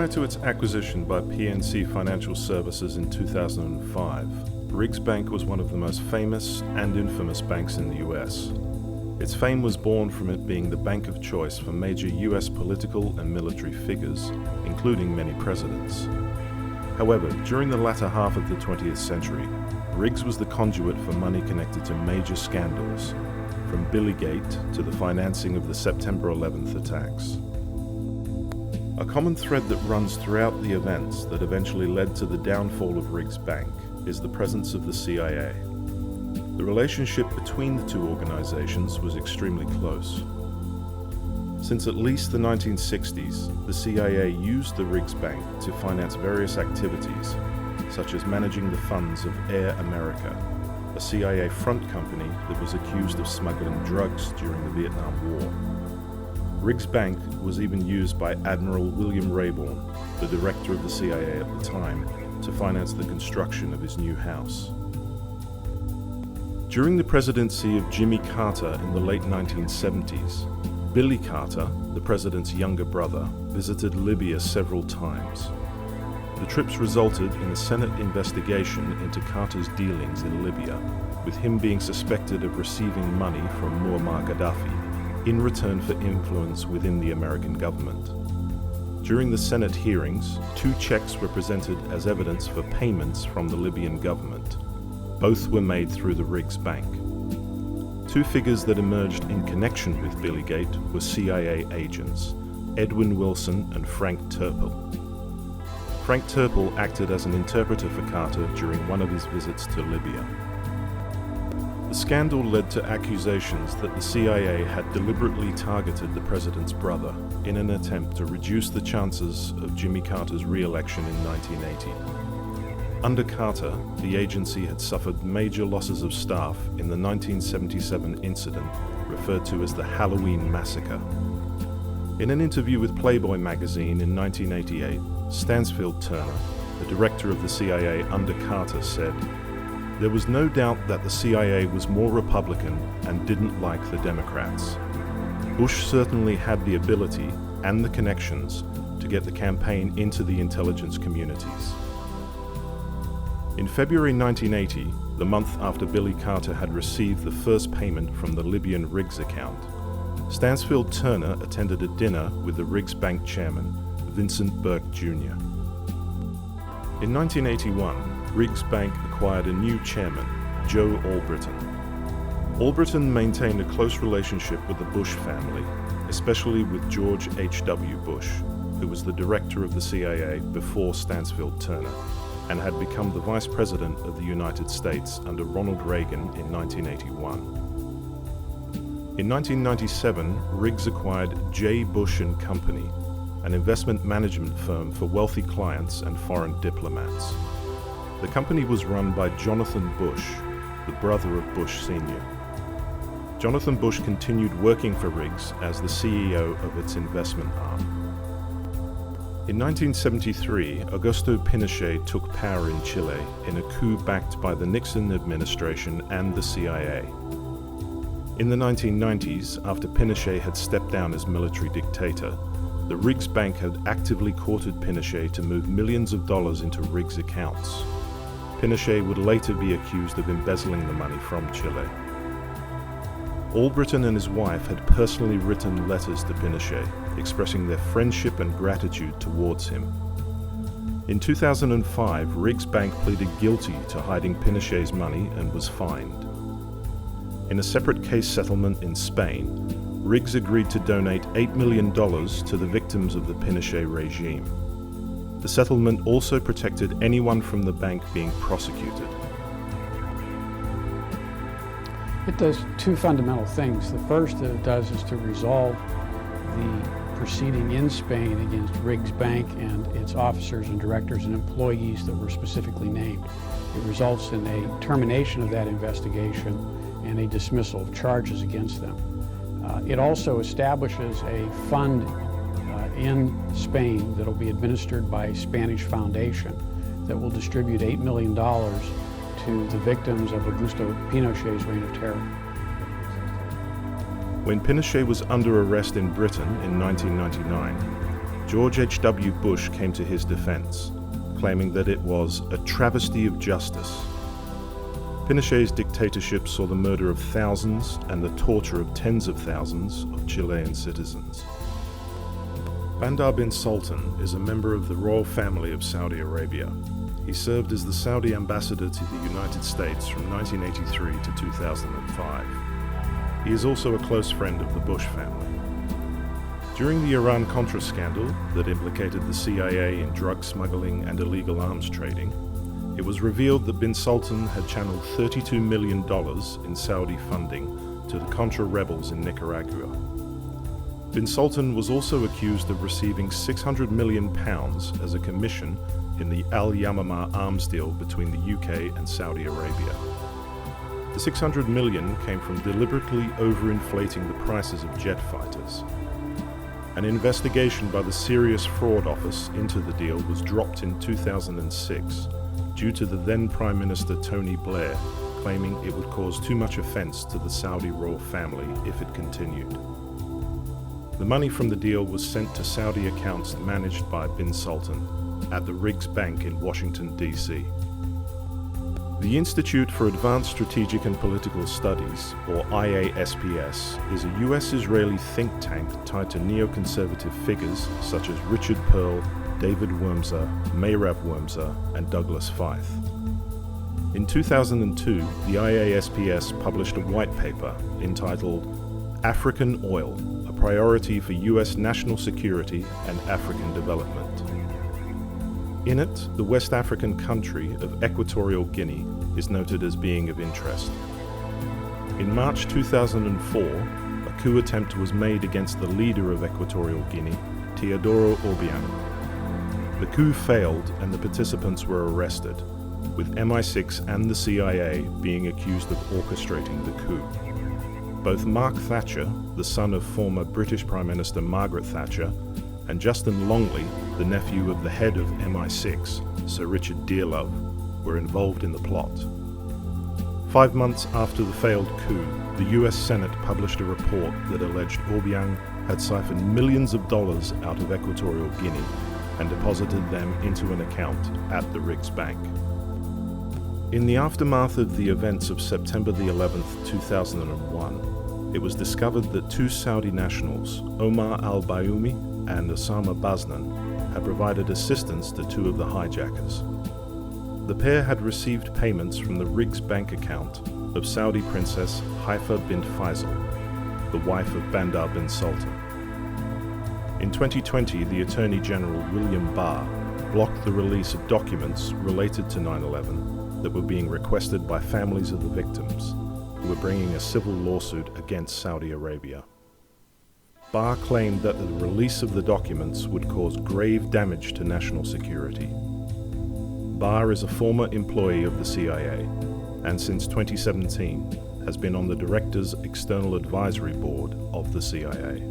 Prior to its acquisition by PNC Financial Services in 2005, Riggs Bank was one of the most famous and infamous banks in the US. Its fame was born from it being the bank of choice for major US political and military figures, including many presidents. However, during the latter half of the 20th century, Riggs was the conduit for money connected to major scandals, from Billygate to the financing of the September 11th attacks. A common thread that runs throughout the events that eventually led to the downfall of Riggs Bank is the presence of the CIA. The relationship between the two organizations was extremely close. Since at least the 1960s, the CIA used the Riggs Bank to finance various activities, such as managing the funds of Air America, a CIA front company that was accused of smuggling drugs during the Vietnam War. Riggs Bank was even used by Admiral William Rayburn, the director of the CIA at the time, to finance the construction of his new house. During the presidency of Jimmy Carter in the late 1970s, Billy Carter, the president's younger brother, visited Libya several times. The trips resulted in a Senate investigation into Carter's dealings in Libya, with him being suspected of receiving money from Muammar Gaddafi in return for influence within the American government. During the Senate hearings, 2 checks were presented as evidence for payments from the Libyan government. Both were made through the Riggs Bank. 2 figures that emerged in connection with Billygate were CIA agents, Edwin Wilson and Frank Turple. Frank Turple acted as an interpreter for Carter during one of his visits to Libya. The scandal led to accusations that the CIA had deliberately targeted the president's brother in an attempt to reduce the chances of Jimmy Carter's re-election in 1980. Under Carter, the agency had suffered major losses of staff in the 1977 incident referred to as the Halloween Massacre. In an interview with Playboy magazine in 1988, Stansfield Turner, the director of the CIA under Carter, said, "There was no doubt that the CIA was more Republican and didn't like the Democrats. Bush certainly had the ability and the connections to get the campaign into the intelligence communities." In February 1980, the month after Billy Carter had received the first payment from the Libyan Riggs account, Stansfield Turner attended a dinner with the Riggs Bank chairman, Vincent Burke Jr. In 1981, Riggs Bank acquired a new chairman, Joe Albritton. Albritton maintained a close relationship with the Bush family, especially with George H.W. Bush, who was the director of the CIA before Stansfield Turner, and had become the Vice President of the United States under Ronald Reagan in 1981. In 1997, Riggs acquired J. Bush & Company, an investment management firm for wealthy clients and foreign diplomats. The company was run by Jonathan Bush, the brother of Bush Sr. Jonathan Bush continued working for Riggs as the CEO of its investment arm. In 1973, Augusto Pinochet took power in Chile in a coup backed by the Nixon administration and the CIA. In the 1990s, after Pinochet had stepped down as military dictator, the Riggs Bank had actively courted Pinochet to move millions of dollars into Riggs accounts. Pinochet would later be accused of embezzling the money from Chile. Albritton and his wife had personally written letters to Pinochet, expressing their friendship and gratitude towards him. In 2005, Riggs Bank pleaded guilty to hiding Pinochet's money and was fined. In a separate case settlement in Spain, Riggs agreed to donate $8 million to the victims of the Pinochet regime. The settlement also protected anyone from the bank being prosecuted. It does 2 fundamental things. The first that it does is to resolve the proceeding in Spain against Riggs Bank and its officers and directors and employees that were specifically named. It results in a termination of that investigation and a dismissal of charges against them. It also establishes a fund in Spain that will be administered by a Spanish foundation that will distribute $8 million to the victims of Augusto Pinochet's reign of terror. When Pinochet was under arrest in Britain in 1999, George H.W. Bush came to his defense, claiming that it was a travesty of justice. Pinochet's dictatorship saw the murder of thousands and the torture of tens of thousands of Chilean citizens. Bandar bin Sultan is a member of the royal family of Saudi Arabia. He served as the Saudi ambassador to the United States from 1983 to 2005. He is also a close friend of the Bush family. During the Iran-Contra scandal that implicated the CIA in drug smuggling and illegal arms trading, it was revealed that bin Sultan had channeled $32 million in Saudi funding to the Contra rebels in Nicaragua. Bin Sultan was also accused of receiving £600 million as a commission in the Al-Yamamah arms deal between the UK and Saudi Arabia. The $600 million came from deliberately overinflating the prices of jet fighters. An investigation by the Serious Fraud Office into the deal was dropped in 2006 due to the then Prime Minister Tony Blair claiming it would cause too much offence to the Saudi royal family if it continued. The money from the deal was sent to Saudi accounts managed by bin Sultan at the Riggs Bank in Washington, D.C. The Institute for Advanced Strategic and Political Studies, or IASPS, is a US-Israeli think tank tied to neoconservative figures such as Richard Perle, David Wurmser, Meyrav Wurmser, and Douglas Feith. In 2002, the IASPS published a white paper entitled African Oil, a Priority for US National Security and African Development. In it, the West African country of Equatorial Guinea is noted as being of interest. In March 2004, a coup attempt was made against the leader of Equatorial Guinea, Teodoro Obiang. The coup failed and the participants were arrested, with MI6 and the CIA being accused of orchestrating the coup. Both Mark Thatcher, the son of former British Prime Minister Margaret Thatcher, and Justin Longley, the nephew of the head of MI6, Sir Richard Dearlove, were involved in the plot. 5 months after the failed coup, the US Senate published a report that alleged Obiang had siphoned millions of dollars out of Equatorial Guinea and deposited them into an account at the Riggs Bank. In the aftermath of the events of September the 11th, 2001, it was discovered that two Saudi nationals, Omar al-Bayoumi and Osama Baznan, had provided assistance to two of the hijackers. The pair had received payments from the Riggs bank account of Saudi Princess Haifa bint Faisal, the wife of Bandar bin Sultan. In 2020, the Attorney General William Barr blocked the release of documents related to 9/11 that were being requested by families of the victims, who were bringing a civil lawsuit against Saudi Arabia. Barr claimed that the release of the documents would cause grave damage to national security. Barr is a former employee of the CIA, and since 2017 has been on the Director's External Advisory Board of the CIA.